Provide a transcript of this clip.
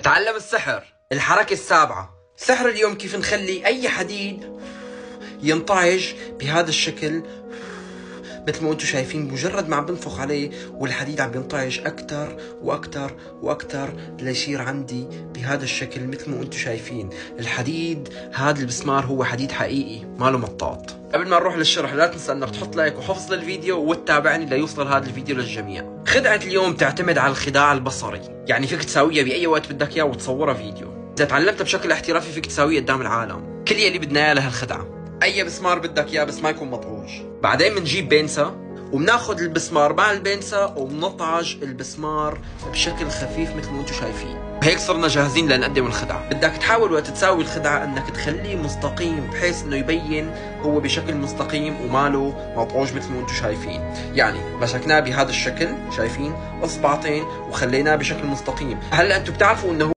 تعلم السحر. الحركة السابعة. سحر اليوم كيف نخلي أي حديد ينطعج بهذا الشكل مثل ما انتم شايفين. مجرد ما عم بنفخ عليه والحديد عم بينطعج أكثر وأكثر وأكثر ليصير عندي بهذا الشكل مثل ما انتم شايفين. الحديد هذا المسمار هو حديد حقيقي ماله مطاط. قبل ما نروح للشرح لا تنسى انك تحط لايك وحفظ للفيديو وتتابعني ليوصل هذا الفيديو للجميع. خدعة اليوم تعتمد على الخداع البصري، يعني فيك تساويها بأي وقت بدك اياه وتصورها فيديو. إذا تعلمتها بشكل احترافي فيك تساويها قدام العالم. كل يلي بدنا اياه لهالخدعة، أي مسمار بدك اياه بس ما يكون مطعوج. بعدين بنجيب بنسة وبناخذ البسمار مع البنسة وبنطعج البسمار بشكل خفيف مثل ما انتم شايفين. هيك صرنا جاهزين لنقدم الخدعة. بدك تحاول وقت تساوي الخدعة انك تخليه مستقيم بحيث انه يبين هو بشكل مستقيم وماله مطعوج مثل ما انتم شايفين. يعني مسكناه بهذا الشكل شايفين اصبعتين وخليناه بشكل مستقيم. هلا انتم بتعرفوا انه